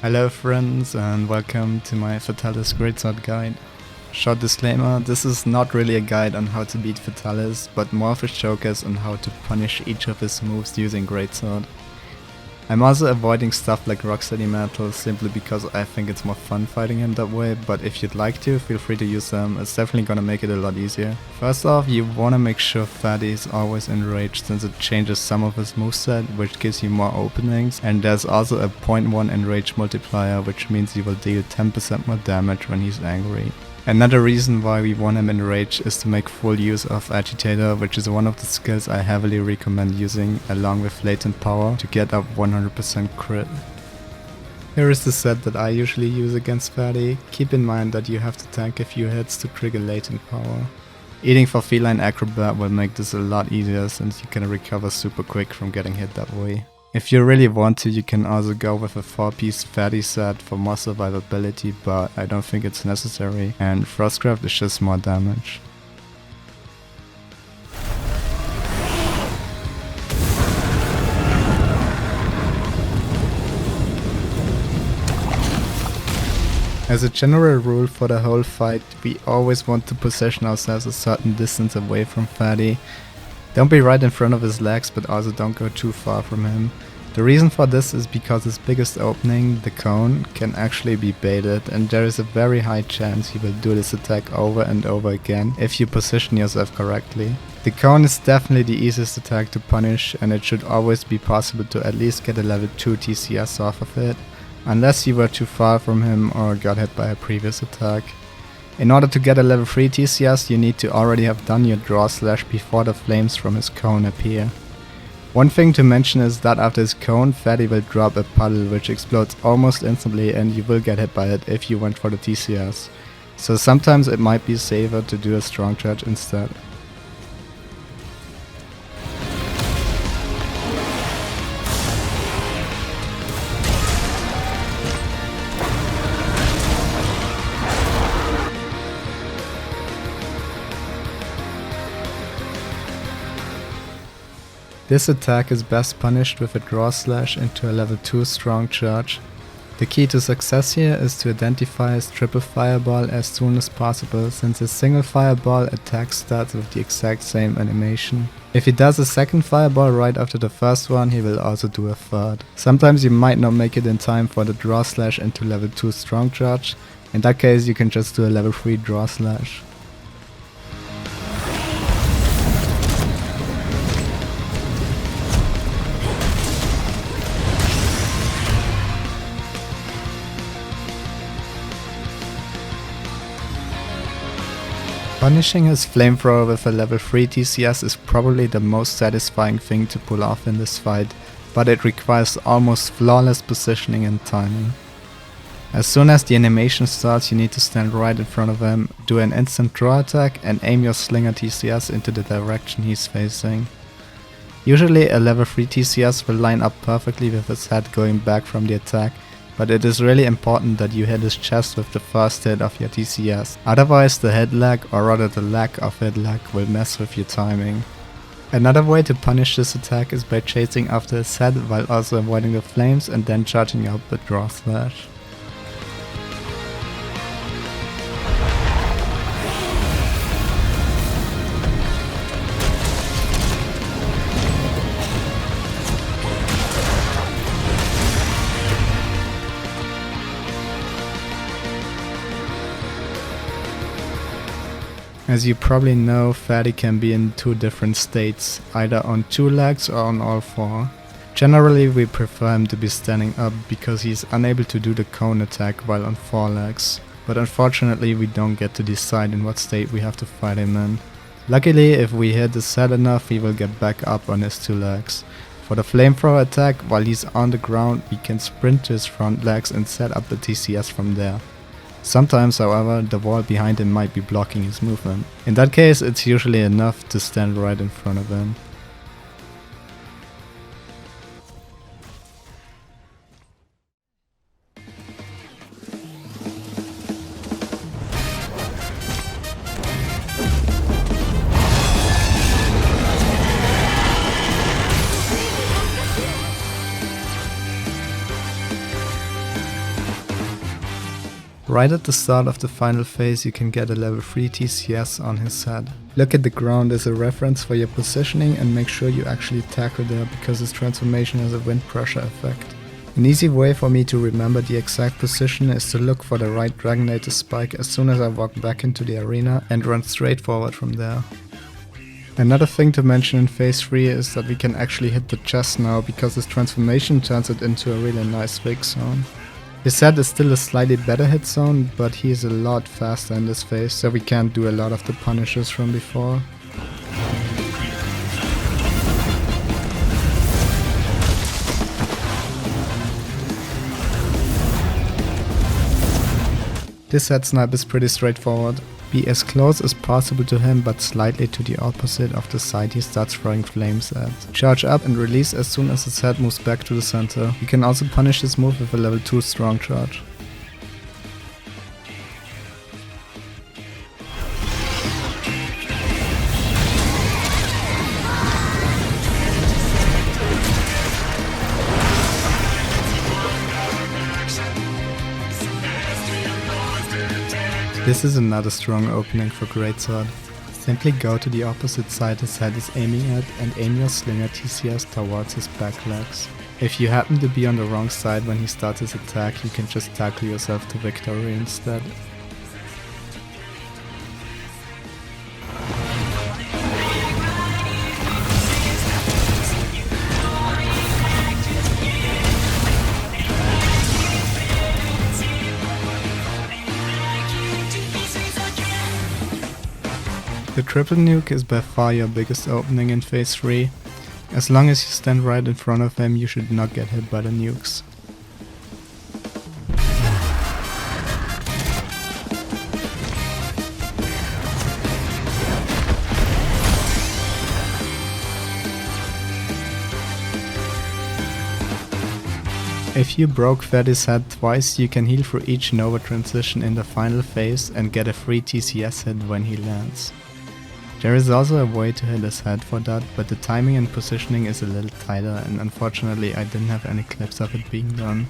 Hello friends and welcome to my Fatalis greatsword guide. Short disclaimer, this is not really a guide on how to beat Fatalis, but more of a showcase on how to punish each of his moves using greatsword. I'm also avoiding stuff like Rocksteady Metal simply because I think it's more fun fighting him that way, but if you'd like to, feel free to use them, it's definitely gonna make it a lot easier. First off, you wanna make sure Fatty is always enraged since it changes some of his moveset, which gives you more openings, and there's also a 0.1 enrage multiplier, which means you will deal 10% more damage when he's angry. Another reason why we want him enraged is to make full use of Agitator, which is one of the skills I heavily recommend using along with latent power to get up 100% crit. Here is the set that I usually use against Fatty. Keep in mind that you have to tank a few hits to trigger latent power. Eating for Feline Acrobat will make this a lot easier since you can recover super quick from getting hit that way. If you really want to, you can also go with a 4-piece Fatty set for more survivability, but I don't think it's necessary, and Frostcraft is just more damage. As a general rule for the whole fight, we always want to position ourselves a certain distance away from Fatty. Don't be right in front of his legs, but also don't go too far from him. The reason for this is because his biggest opening, the cone, can actually be baited, and there is a very high chance he will do this attack over and over again if you position yourself correctly. The cone is definitely the easiest attack to punish, and it should always be possible to at least get a level 2 TCS off of it, unless you were too far from him or got hit by a previous attack. In order to get a level 3 TCS, you need to already have done your draw slash before the flames from his cone appear. One thing to mention is that after his cone, Fatty will drop a puddle which explodes almost instantly and you will get hit by it if you went for the TCS. So sometimes it might be safer to do a strong charge instead. This attack is best punished with a draw slash into a level 2 strong charge. The key to success here is to identify his triple fireball as soon as possible, since his single fireball attack starts with the exact same animation. If he does a second fireball right after the first one, he will also do a third. Sometimes you might not make it in time for the draw slash into level 2 strong charge. In that case you can just do a level 3 draw slash. Punishing his flamethrower with a level 3 TCS is probably the most satisfying thing to pull off in this fight, but it requires almost flawless positioning and timing. As soon as the animation starts, you need to stand right in front of him, do an instant draw attack and aim your slinger TCS into the direction he's facing. Usually a level 3 TCS will line up perfectly with his head going back from the attack, but it is really important that you hit his chest with the first hit of your TCS, otherwise the head lag, or rather the lack of head lag, will mess with your timing. Another way to punish this attack is by chasing after his head while also avoiding the flames and then charging up the draw slash. As you probably know, Fatty can be in two different states, either on 2 legs or on all 4. Generally we prefer him to be standing up because he is unable to do the cone attack while on 4 legs, but unfortunately we don't get to decide in what state we have to fight him in. Luckily, if we hit the set enough, he will get back up on his 2 legs. For the flamethrower attack, while he's on the ground, we can sprint to his front legs and set up the TCS from there. Sometimes, however, the wall behind him might be blocking his movement. In that case, it's usually enough to stand right in front of him. Right at the start of the final phase you can get a level 3 TCS on his head. Look at the ground as a reference for your positioning and make sure you actually tackle there because his transformation has a wind pressure effect. An easy way for me to remember the exact position is to look for the right Dragonator spike as soon as I walk back into the arena and run straight forward from there. Another thing to mention in phase 3 is that we can actually hit the chest now because his transformation turns it into a really nice big zone. His head is still a slightly better hit zone, but he is a lot faster in this phase, so we can't do a lot of the punishes from before. This head snipe is pretty straightforward. Be as close as possible to him but slightly to the opposite of the side he starts throwing flames at. Charge up and release as soon as his head moves back to the center. You can also punish this move with a level 2 strong charge. This is another strong opening for Greatsword. Simply go to the opposite side his head is aiming at and aim your Slinger TCS towards his back legs. If you happen to be on the wrong side when he starts his attack, you can just tackle yourself to victory instead. The triple nuke is by far your biggest opening in phase 3. As long as you stand right in front of him, you should not get hit by the nukes. If you broke Fatalis' head twice, you can heal for each Nova transition in the final phase and get a free TCS hit when he lands. There is also a way to hit his head for that, but the timing and positioning is a little tighter and unfortunately I didn't have any clips of it being done.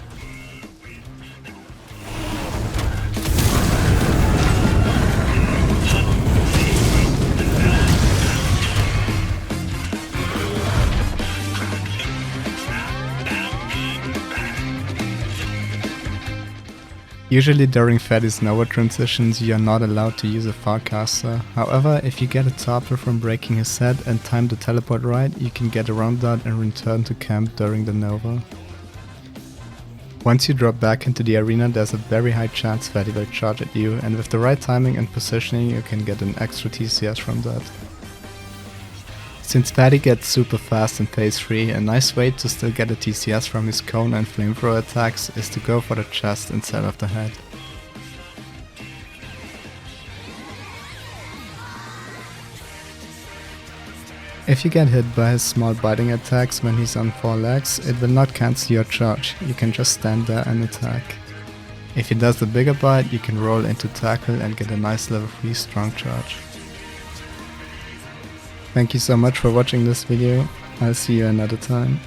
Usually during Fatalis Nova transitions you are not allowed to use a Farcaster. However, if you get a topple from breaking his head and time the teleport right, you can get around that and return to camp during the Nova. Once you drop back into the arena, there's a very high chance Fatalis will charge at you, and with the right timing and positioning you can get an extra TCS from that. Since Fatalis gets super fast in phase 3, a nice way to still get a TCS from his cone and flamethrower attacks is to go for the chest instead of the head. If you get hit by his small biting attacks when he's on 4 legs, it will not cancel your charge, you can just stand there and attack. If he does the bigger bite, you can roll into tackle and get a nice level 3 strong charge. Thank you so much for watching this video, I'll see you another time.